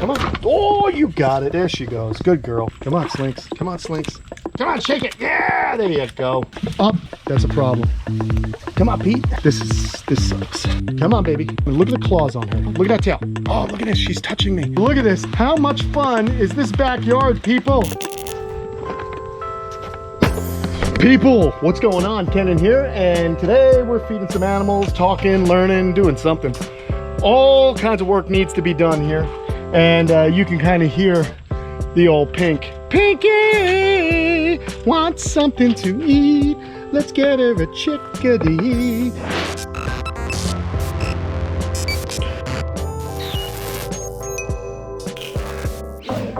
Come on. Oh, you got it. There she goes. Good girl. Come on, Slinks. Come on, Slinks. Come on, shake it. Yeah, there you go. Up. That's a problem. Come on, Pete. This sucks. Come on, baby. Look at the claws on her. Look at that tail. Oh, look at this. She's touching me. Look at this. How much fun is this backyard, people? People, what's going on? Kenan here, and today we're feeding some animals, talking, learning, doing something. All kinds of work needs to be done here, and you can kind of hear the old Pink. Pinky wants something to eat. Let's get her a chickadee.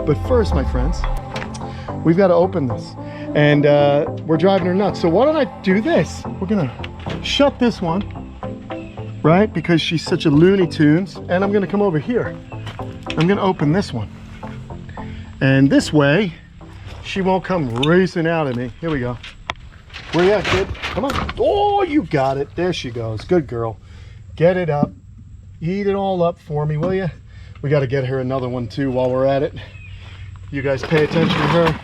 But first, my friends, we've got to open this. And we're driving her nuts. So why don't I do this? We're gonna shut this one, right? Because she's such a Looney Tunes. And I'm gonna come over here. I'm gonna open this one. And this way, she won't come racing out at me. Here we go. Where you at, kid? Come on. Oh, you got it. There she goes. Good girl. Get it up. Eat it all up for me, will you? We gotta get her another one too while we're at it. You guys pay attention to her.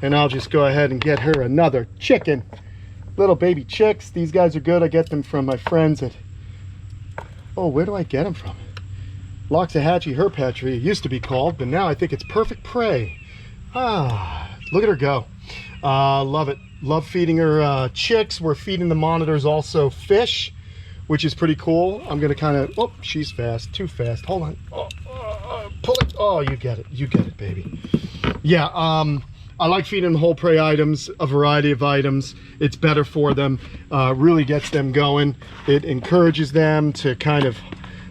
And I'll just go ahead and get her another chicken. Little baby chicks. These guys are good. I get them from my friends at... Oh, where do I get them from? Loxahatchee Herpetry, it used to be called, but now I think it's Perfect Prey. Ah, look at her go. Love it. Love feeding her chicks. We're feeding the monitors also fish, which is pretty cool. I'm going to kind of... Oh, she's fast. Too fast. Hold on. Pull it. Oh, you get it. You get it, baby. Yeah, I like feeding them whole prey items, a variety of items. It's better for them, really gets them going. It encourages them to kind of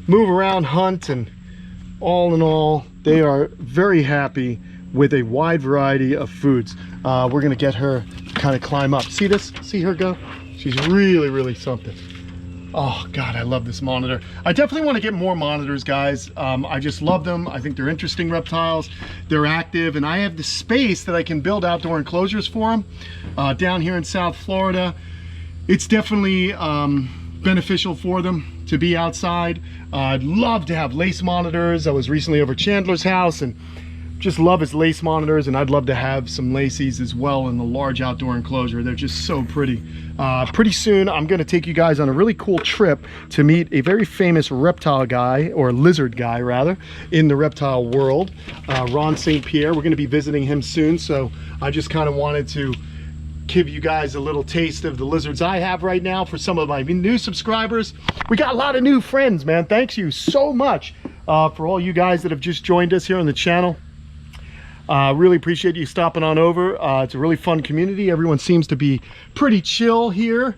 move around, hunt, and all in all, they are very happy with a wide variety of foods. We're gonna get her to kind of climb up. See this? See her go? She's really, really something. Oh God, I love this monitor. I definitely want to get more monitors, guys. I just love them. I think they're interesting reptiles. They're active, and I have the space that I can build outdoor enclosures for them down here in South Florida. It's definitely beneficial for them to be outside. I'd love to have lace monitors. I was recently over Chandler's house and just love his lace monitors, and I'd love to have some lacies as well in the large outdoor enclosure. They're just so pretty. Pretty soon I'm going to take you guys on a really cool trip to meet a very famous reptile guy, or lizard guy rather, in the reptile world, Ron St. Pierre. We're going to be visiting him soon, so I just kind of wanted to give you guys a little taste of the lizards I have right now. For some of my new subscribers, we got a lot of new friends, man. Thanks you so much for all you guys that have just joined us here on the channel. Really appreciate you stopping on over. It's a really fun community. Everyone seems to be pretty chill here,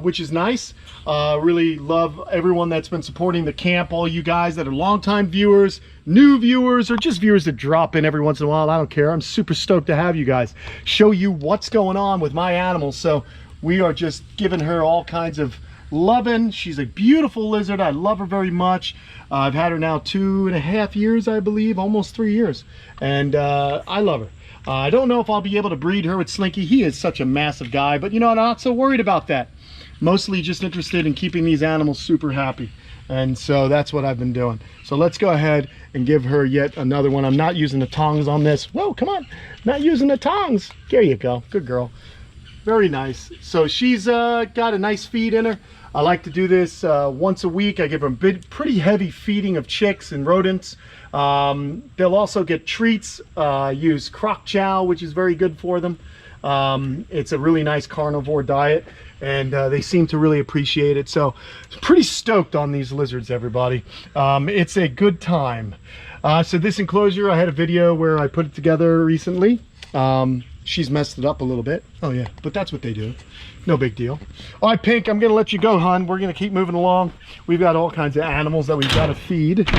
which is nice. Really love everyone that's been supporting the camp, all you guys that are longtime viewers, new viewers, or just viewers that drop in every once in a while. I don't care. I'm super stoked to have you guys show you what's going on with my animals. So we are just giving her all kinds of loving. She's a beautiful lizard. I love her very much. I've had her now 2.5 years, I believe, almost 3 years, and I love her. I don't know if I'll be able to breed her with Slinky. He is such a massive guy, but you know, I'm not so worried about that. Mostly just interested in keeping these animals super happy, and so that's what I've been doing. So let's go ahead and give her yet another one. I'm not using the tongs on this. Whoa, come on, not using the tongs. There you go. Good girl. Very nice. So she's got a nice feed in her. I like to do this once a week. I give them pretty heavy feeding of chicks and rodents. They'll also get treats. Use croc chow, which is very good for them. It's a really nice carnivore diet, and they seem to really appreciate it. So pretty stoked on these lizards, everybody. It's a good time. So this enclosure, I had a video where I put it together recently. She's messed it up a little bit. Oh yeah, but that's what they do. No big deal. All right, Pink, I'm gonna let you go, hon. We're gonna keep moving along. We've got all kinds of animals that we've got to feed.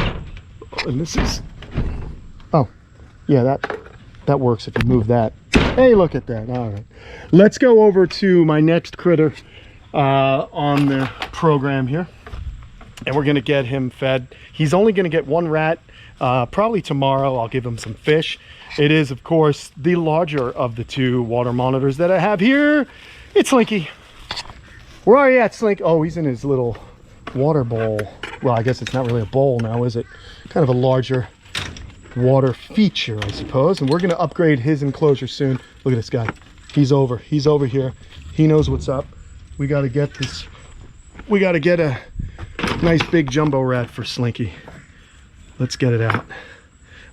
And this is, oh, yeah, that works if you move that. Hey, look at that. All right. Let's go over to my next critter on the program here. And we're gonna get him fed. He's only gonna get one rat. Probably tomorrow I'll give him some fish. It is, of course, the larger of the two water monitors that I have here. It's Slinky. Where are you at, Slink? Oh, he's in his little water bowl. Well, I guess it's not really a bowl now, is it? Kind of a larger water feature, I suppose. And we're going to upgrade his enclosure soon. Look at this guy. He's over here. He knows what's up. We got to get this. We got to get a nice big jumbo rat for Slinky. Let's get it out.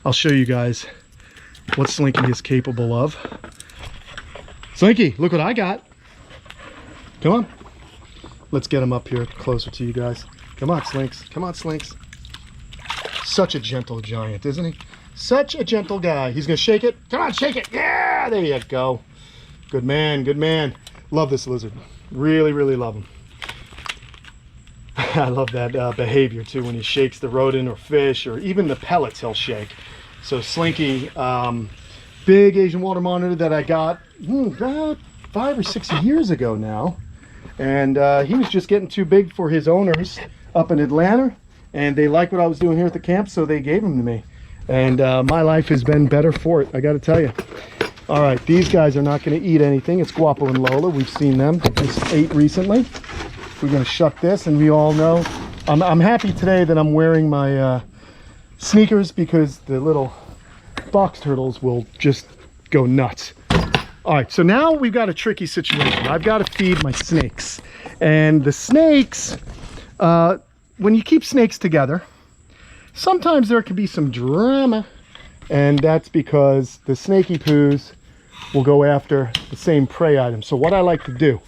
I'll show you guys what Slinky is capable of. Slinky, look what I got. Come on. Let's get him up here closer to you guys. Come on, Slinks. Come on, Slinks. Such a gentle giant, isn't he? Such a gentle guy. He's gonna shake it. Come on, shake it. Yeah, there you go. Good man, good man. Love this lizard. Really, really love him. I love that behavior too, when he shakes the rodent or fish or even the pellets he'll shake. So Slinky, big Asian water monitor that I got about 5 or 6 years ago now. And he was just getting too big for his owners up in Atlanta. And they liked what I was doing here at the camp, so they gave him to me. And my life has been better for it, I gotta tell you. All right, these guys are not gonna eat anything. It's Guapo and Lola, we've seen them. They just ate recently. We're gonna shuck this, and we all know. I'm happy today that I'm wearing my sneakers because the little box turtles will just go nuts. All right, so now we've got a tricky situation. I've got to feed my snakes. And the snakes, when you keep snakes together, sometimes there can be some drama, and that's because the snaky poos will go after the same prey item. So what I like to do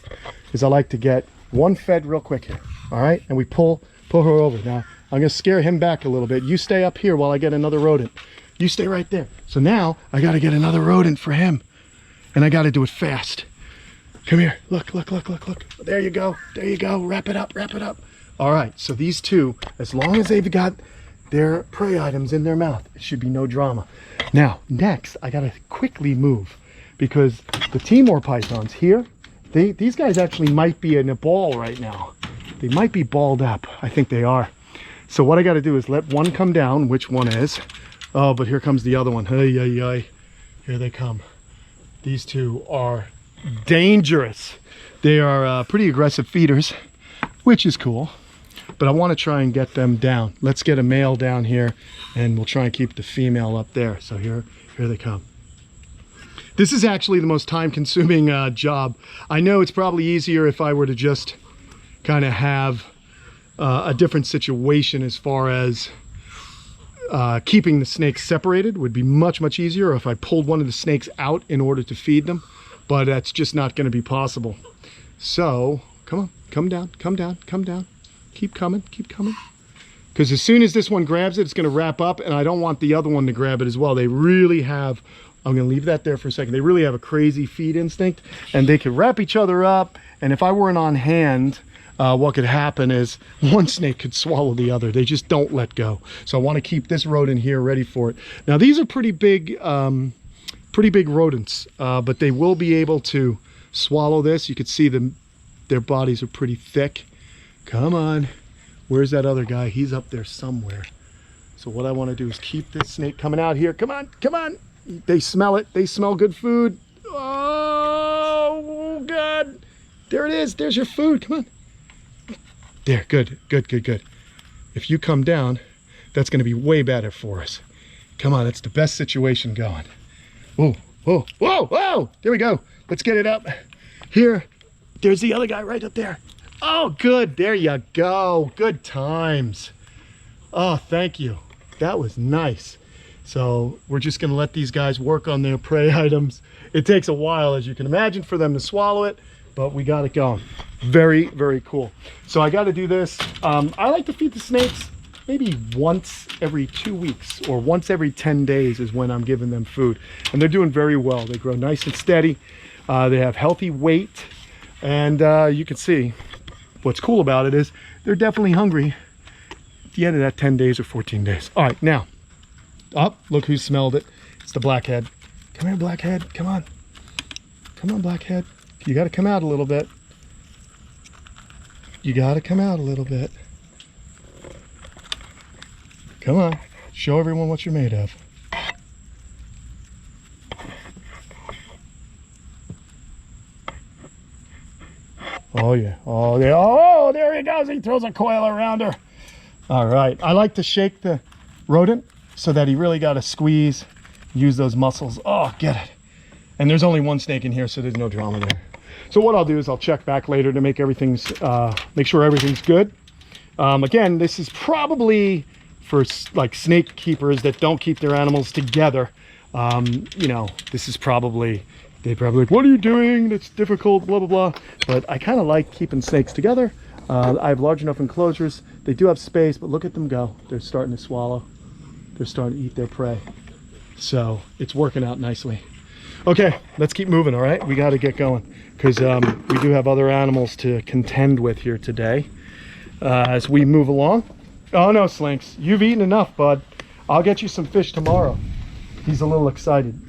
is I like to get one fed real quick here, all right? And we pull her over. Now, I'm gonna scare him back a little bit. You stay up here while I get another rodent. You stay right there. So now I gotta get another rodent for him, and I gotta do it fast. Come here, look. There you go, wrap it up. All right, so these two, as long as they've got their prey items in their mouth, it should be no drama. Now, next, I gotta quickly move because the Timor pythons here, these guys actually might be in a ball right now. They might be balled up. I think they are. So what I gotta do is let one come down, which one is. Oh, but here comes the other one. Hey, ay, ay. Here they come. These two are dangerous. They are pretty aggressive feeders, which is cool. But I want to try and get them down. Let's get a male down here, and we'll try and keep the female up there. So here they come. This is actually the most time-consuming job. I know it's probably easier if I were to just kind of have a different situation as far as keeping the snakes separated would be much easier if I pulled one of the snakes out in order to feed them, but that's just not going to be possible. So come on, come down. Keep coming. Because as soon as this one grabs it, it's going to wrap up, and I don't want the other one to grab it as well. They really have, I'm going to leave that there for a second. They really have a crazy feed instinct, and they could wrap each other up. And if I weren't on hand, what could happen is one snake could swallow the other. They just don't let go. So I want to keep this rodent here ready for it. Now these are pretty big rodents, but they will be able to swallow this. You can see them, their bodies are pretty thick. Come on, where's that other guy? He's up there somewhere. So what I want to do is keep this snake coming out here. Come on. They smell it. They smell good food. Oh God, there it is. There's your food. Come on. There, good. If you come down, that's going to be way better for us. Come on, that's the best situation going. Whoa, there we go. Let's get it up. Here, there's the other guy right up there. Oh, good, there you go. Good times. Oh, thank you. That was nice. So we're just going to let these guys work on their prey items. It takes a while, as you can imagine, for them to swallow it, but we got it going. Very cool. So I got to do this. I like to feed the snakes maybe once every 2 weeks, or once every 10 days is when I'm giving them food. And they're doing very well. They grow nice and steady. They have healthy weight. And you can see what's cool about it is they're definitely hungry at the end of that 10 days or 14 days. All right, now, look who smelled it. It's the blackhead. Come here, blackhead. Come on, blackhead. You got to come out a little bit. Come on, show everyone what you're made of. Oh yeah, oh, there he goes. He throws a coil around her. All right, I like to shake the rodent so that he really got to squeeze, use those muscles. Oh, get it. And there's only one snake in here, so there's no drama there. So what I'll do is I'll check back later to make everything's, make sure everything's good. Again, this is probably for like snake keepers that don't keep their animals together. You know, this is probably, they're probably like, what are you doing? It's difficult, blah, blah, blah. But I kind of like keeping snakes together. I have large enough enclosures. They do have space, but look at them go. They're starting to swallow. They're starting to eat their prey. So it's working out nicely. Okay, let's keep moving, all right? We got to get going because we do have other animals to contend with here today as we move along. Oh no, Slinks, you've eaten enough, bud. I'll get you some fish tomorrow. He's a little excited.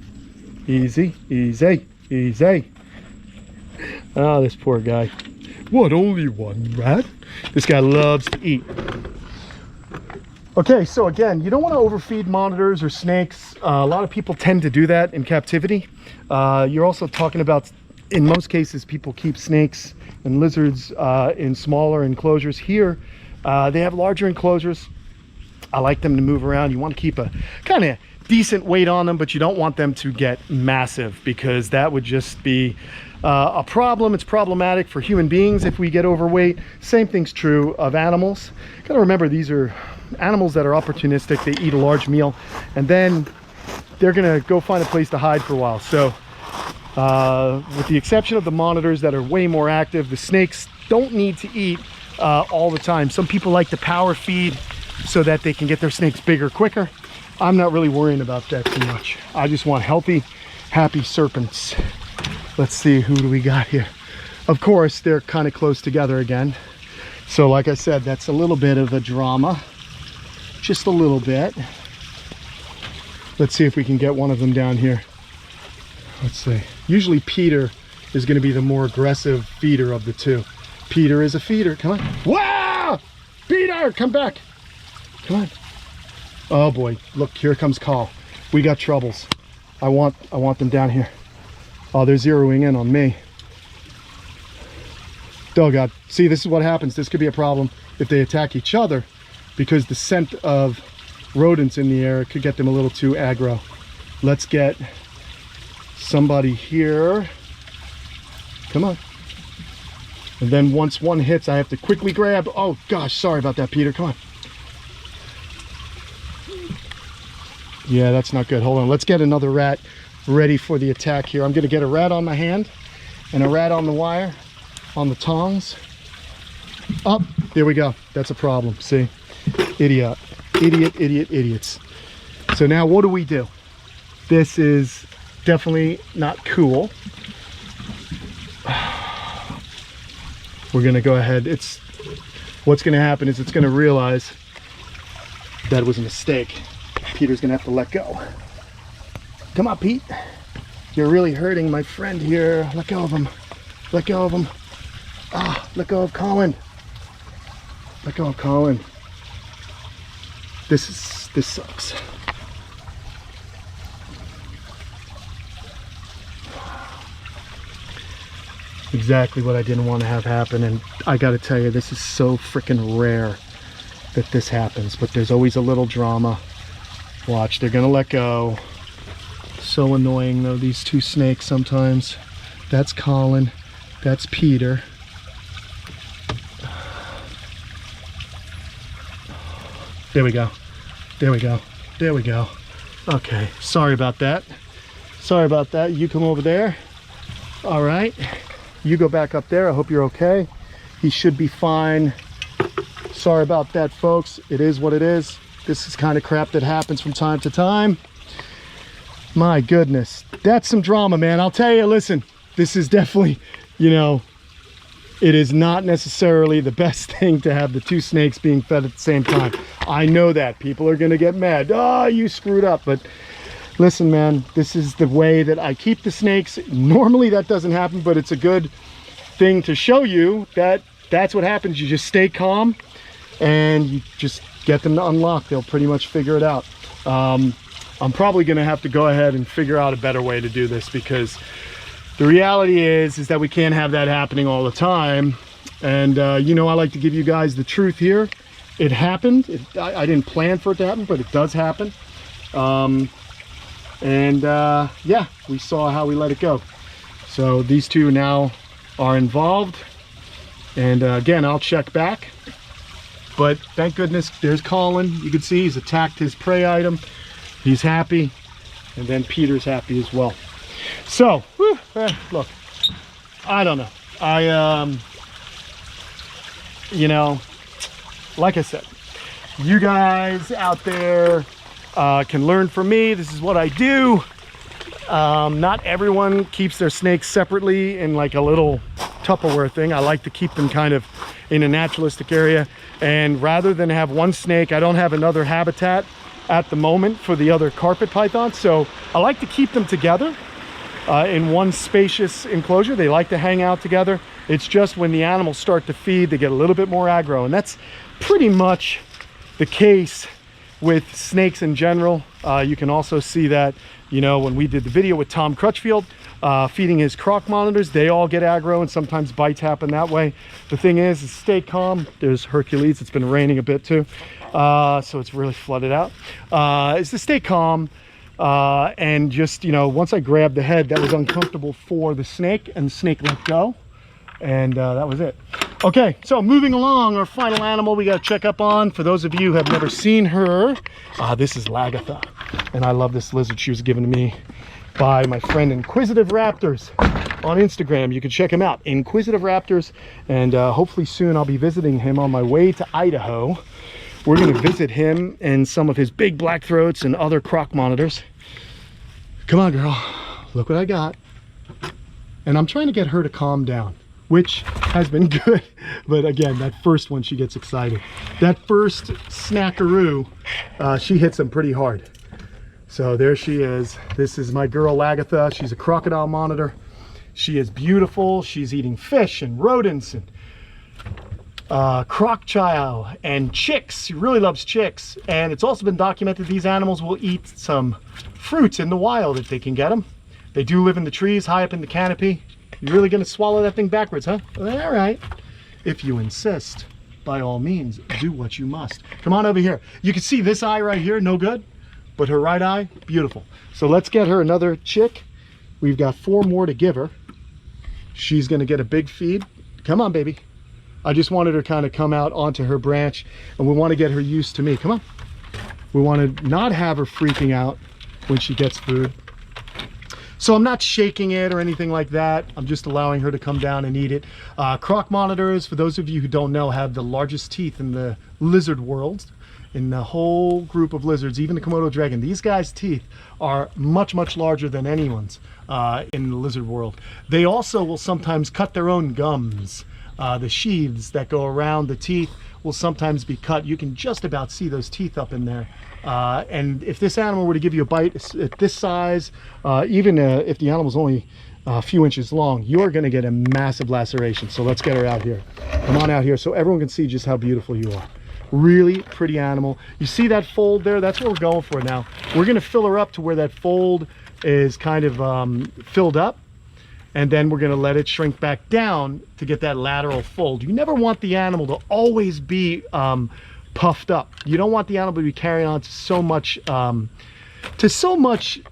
Easy, easy, easy. Oh, this poor guy. What, only one rat? This guy loves to eat. Okay, so again, you don't want to overfeed monitors or snakes. A lot of people tend to do that in captivity. You're also talking about, in most cases, people keep snakes and lizards in smaller enclosures. Here, they have larger enclosures. I like them to move around. You want to keep a kind of decent weight on them, but you don't want them to get massive because that would just be a problem. It's problematic for human beings if we get overweight. Same thing's true of animals. Gotta remember, these are animals that are opportunistic. They eat a large meal and then they're gonna go find a place to hide for a while. So with the exception of the monitors that are way more active, the snakes don't need to eat all the time. Some people like to power feed so that they can get their snakes bigger quicker. I'm not really worrying about that too much. I just want healthy, happy serpents. Let's see, who do we got here? Of course, they're kind of close together again. So like I said, that's a little bit of a drama. Just a little bit. Let's see if we can get one of them down here. Let's see. Usually Peter is going to be the more aggressive feeder of the two. Peter is a feeder. Come on. Wow! Peter, come back. Come on. Oh boy, look, here comes Call. We got troubles. I want them down here. Oh, they're zeroing in on me. Oh God, see, this is what happens. This could be a problem if they attack each other because the scent of rodents in the air could get them a little too aggro. Let's get somebody here. Come on. And then once one hits, I have to quickly grab. Oh gosh, sorry about that, Peter. Come on. Yeah, that's not good. Hold on. Let's get another rat ready for the attack here. I'm going to get a rat on my hand and a rat on the wire, on the tongs. Up. There we go. That's a problem. See? Idiot. Idiot, idiot, idiots. So now what do? This is definitely not cool. We're going to go ahead. What's going to happen is it's going to realize that it was a mistake. Peter's gonna have to let go. Come on, Pete. You're really hurting my friend here. Let go of him. Let go of him. Ah, let go of Colin. Let go of Colin. This sucks. Exactly what I didn't want to have happen, and I gotta tell you, this is so freaking rare that this happens, but there's always a little drama. Watch, they're gonna let go. So annoying though, these two snakes sometimes. That's Colin, that's Peter. There we go, there we go, there we go. Okay, sorry about that. Sorry about that. You come over there. All right, you go back up there. I hope you're okay. He should be fine. Sorry about that, folks. It is what it is. This is kind of crap that happens from time to time. My goodness, that's some drama, man. I'll tell you, listen, this is definitely, you know, it is not necessarily the best thing to have the two snakes being fed at the same time. I know that people are going to get mad. Oh, you screwed up. But listen, man, this is the way that I keep the snakes. Normally that doesn't happen, but it's a good thing to show you that that's what happens. You just stay calm and you just get them to unlock. They'll pretty much figure it out. I'm probably going to have to go ahead and figure out a better way to do this, because the reality is that we can't have that happening all the time. And you know, I like to give you guys the truth here. It happened. I didn't plan for it to happen, but it does happen. Yeah, we saw how we let it go. So these two now are involved, and again, I'll check back. But thank goodness, there's Colin. You can see he's attacked his prey item. He's happy, and then Peter's happy as well. So, look, I don't know. You know, like I said, you guys out there can learn from me. This is what I do. Not everyone keeps their snakes separately in like a little Tupperware thing. I like to keep them kind of in a naturalistic area, and rather than have one snake, I don't have another habitat at the moment for the other carpet pythons, so I like to keep them together in one spacious enclosure. They like to hang out together. It's just when the animals start to feed, they get a little bit more aggro, and that's pretty much the case with snakes in general. You can also see that, you know, when we did the video with Tom Crutchfield feeding his croc monitors, they all get aggro, and sometimes bites happen that way. The thing is stay calm. There's Hercules. It's been raining a bit too, so it's really flooded out. Is to stay calm, and just, you know, once I grabbed the head, that was uncomfortable for the snake, and the snake let go, and that was it. Okay, so moving along, our final animal we got to check up on. For those of you who have never seen her, this is Lagatha, and I love this lizard. She was given to me by my friend Inquisitive Raptors on Instagram. You can check him out, Inquisitive Raptors, and hopefully soon I'll be visiting him on my way to Idaho. We're going to visit him and some of his big black throats and other croc monitors. Come on, girl, look what I got. And I'm trying to get her to calm down, which has been good. But again, that first one, she gets excited. That first snackaroo, she hits him pretty hard. So there she is. This is my girl Lagatha. She's a crocodile monitor. She is beautiful. She's eating fish and rodents and crocodile and chicks. She really loves chicks. And it's also been documented these animals will eat some fruits in the wild if they can get them. They do live in the trees, high up in the canopy. You're really gonna swallow that thing backwards, huh? All right. If you insist, by all means, do what you must. Come on over here. You can see this eye right here, no good. But her right eye, beautiful. So let's get her another chick. We've got 4 more to give her. She's gonna get a big feed. Come on, baby. I just wanted her kind of come out onto her branch, and we want to get her used to me. Come on. We want to not have her freaking out when she gets food. So I'm not shaking it or anything like that. I'm just allowing her to come down and eat it. Croc monitors, for those of you who don't know, have the largest teeth in the lizard world. In the whole group of lizards, even the Komodo dragon, these guys' teeth are much, much larger than anyone's in the lizard world. They also will sometimes cut their own gums. The sheaths that go around the teeth will sometimes be cut. You can just about see those teeth up in there. And if this animal were to give you a bite at this size, even if the animal's only a few inches long, you're gonna get a massive laceration. So let's get her out here. Come on out here so everyone can see just how beautiful you are. Really pretty animal. You see that fold there? That's what we're going for now. We're gonna fill her up to where that fold is kind of filled up, and then we're gonna let it shrink back down to get that lateral fold. You never want the animal to always be puffed up. You don't want the animal to be carrying on to so much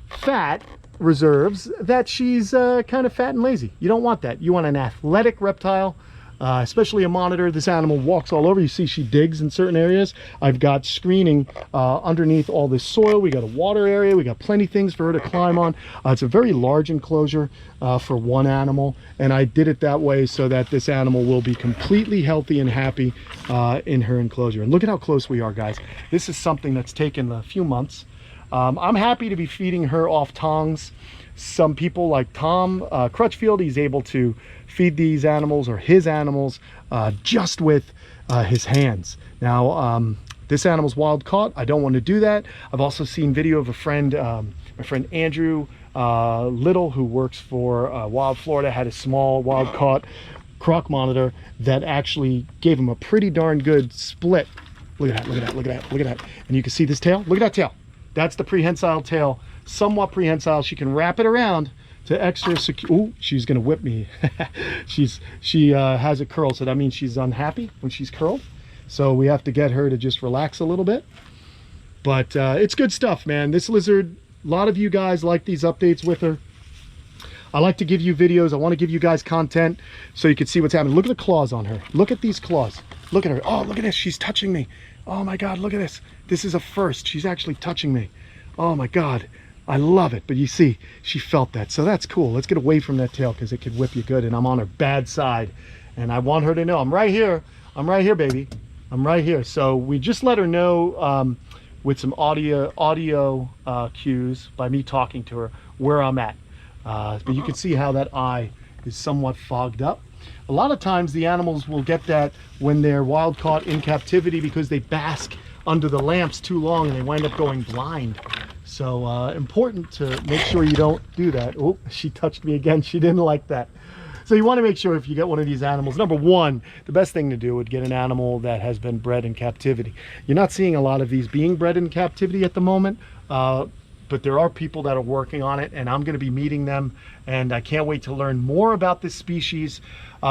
fat reserves that she's kind of fat and lazy. You don't want that. You want an athletic reptile, especially a monitor. This animal walks all over. You see she digs in certain areas. I've got screening underneath all this soil. We got a water area. We got plenty of things for her to climb on. It's a very large enclosure for one animal, and I did it that way so that this animal will be completely healthy and happy in her enclosure. And look at how close we are, guys. This is something that's taken a few months. I'm happy to be feeding her off tongs. Some people like Tom Crutchfield, he's able to feed these animals or his animals just with his hands. Now this animal's wild caught. I don't want to do that. I've also seen video of a friend, my friend Andrew Little, who works for Wild Florida, had a small wild caught croc monitor that actually gave him a pretty darn good split. Look at that, look at that, look at that, look at that. And you can see this tail. Look at that tail. That's the prehensile tail, somewhat prehensile. She can wrap it around to extra secure. Ooh, she's gonna whip me. She has it curled, so that means she's unhappy when she's curled. So we have to get her to just relax a little bit. But it's good stuff, man. This lizard, a lot of you guys like these updates with her. I like to give you videos. I want to give you guys content so you can see what's happening. Look at the claws on her. Look at these claws. Look at her. Oh, look at this. She's touching me. Oh my God, look at this. This is a first. She's actually touching me. Oh my God. I love it. But you see, she felt that. So that's cool. Let's get away from that tail because it could whip you good. And I'm on her bad side. And I want her to know I'm right here. I'm right here, baby. I'm right here. So we just let her know with some audio cues by me talking to her where I'm at. But you can see how that eye is somewhat fogged up. A lot of times the animals will get that when they're wild caught in captivity because they bask under the lamps too long and they wind up going blind. So important to make sure you don't do that. Oh, she touched me again. She didn't like that. So you want to make sure if you get one of these animals, number one, the best thing to do would get an animal that has been bred in captivity. You're not seeing a lot of these being bred in captivity at the moment, but there are people that are working on it, and I'm going to be meeting them, and I can't wait to learn more about this species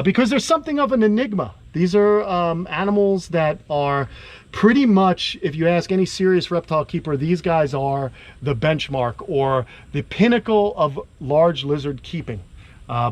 because there's something of an enigma. These are animals that are pretty much, if you ask any serious reptile keeper, these guys are the benchmark or the pinnacle of large lizard keeping.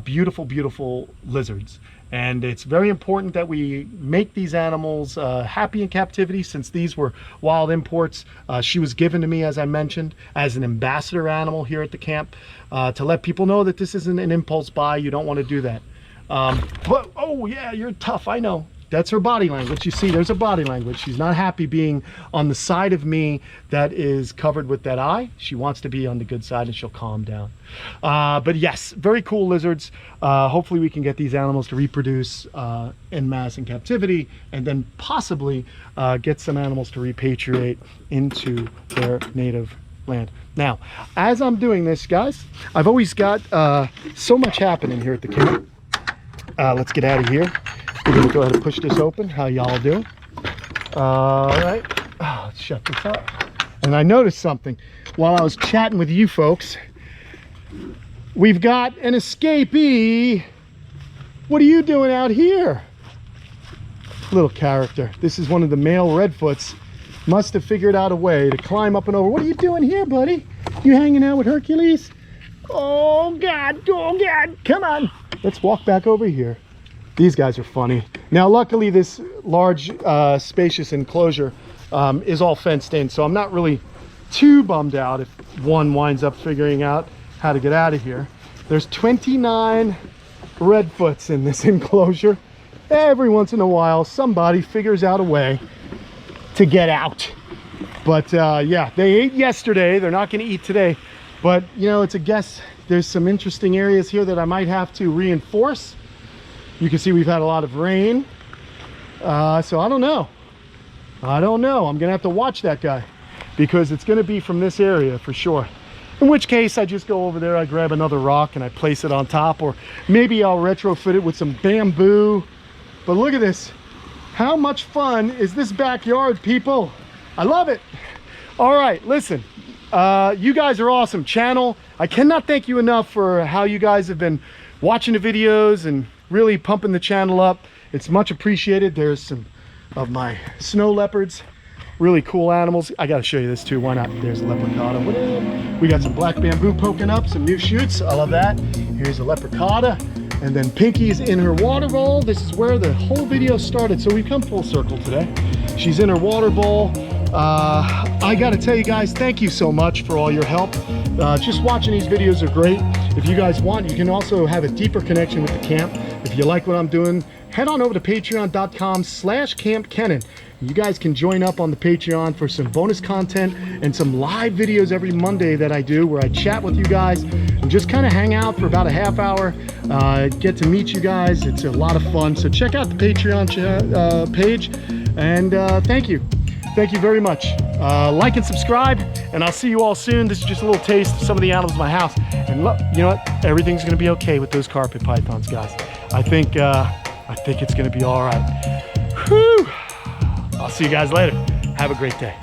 Beautiful, beautiful lizards. And it's very important that we make these animals happy in captivity, since these were wild imports. She was given to me, as I mentioned, as an ambassador animal here at the camp to let people know that this isn't an impulse buy. You don't want to do that. But, oh yeah, you're tough, I know. That's her body language. You see, there's a body language. She's not happy being on the side of me that is covered with that eye. She wants to be on the good side and she'll calm down. But yes, very cool lizards. Hopefully we can get these animals to reproduce en masse in captivity, and then possibly get some animals to repatriate into their native land. Now, as I'm doing this, guys, I've always got so much happening here at the camp. Let's get out of here. We're gonna go ahead and push this open. How y'all doing? All right, let's shut this up. And I noticed something while I was chatting with you folks. We've got an escapee. What are you doing out here? Little character. This is one of the male redfoots. Must have figured out a way to climb up and over. What are you doing here, buddy? You hanging out with Hercules? Oh God, oh God, come on. Let's walk back over here. These guys are funny. Now, luckily, this large, spacious enclosure is all fenced in, so I'm not really too bummed out if one winds up figuring out how to get out of here. There's 29 redfoots in this enclosure. Every once in a while, somebody figures out a way to get out. But yeah, they ate yesterday. They're not going to eat today. But, you know, it's a guess. There's some interesting areas here that I might have to reinforce. You can see we've had a lot of rain. So I don't know. I'm gonna have to watch that guy because it's gonna be from this area for sure. In which case I just go over there, I grab another rock and I place it on top, or maybe I'll retrofit it with some bamboo. But look at this. How much fun is this backyard, people? I love it. All right, listen, you guys are awesome. Channel, I cannot thank you enough for how you guys have been watching the videos and really pumping the channel up. It's much appreciated. There's some of my snow leopards, really cool animals. I got to show you this too, why not? There's a leprechauda. What up? We got some black bamboo poking up, some new shoots. I love that. Here's a leprechauda, and then Pinky's in her water bowl. This is where the whole video started, so we've come full circle today. She's in her water bowl. I gotta tell you guys, thank you so much for all your help. Just watching these videos are great. If you guys want, you can also have a deeper connection with the camp. If you like what I'm doing, head on over to patreon.com/Kamp Kenan. You guys can join up on the Patreon for some bonus content and some live videos every Monday that I do, where I chat with you guys and just kind of hang out for about a half hour, get to meet you guys. It's a lot of fun. So check out the Patreon page, and thank you. Thank you very much. Like and subscribe, and I'll see you all soon. This is just a little taste of some of the animals in my house. And look, you know what? Everything's gonna be okay with those carpet pythons, guys. I think it's gonna be all right. Whew. I'll see you guys later. Have a great day.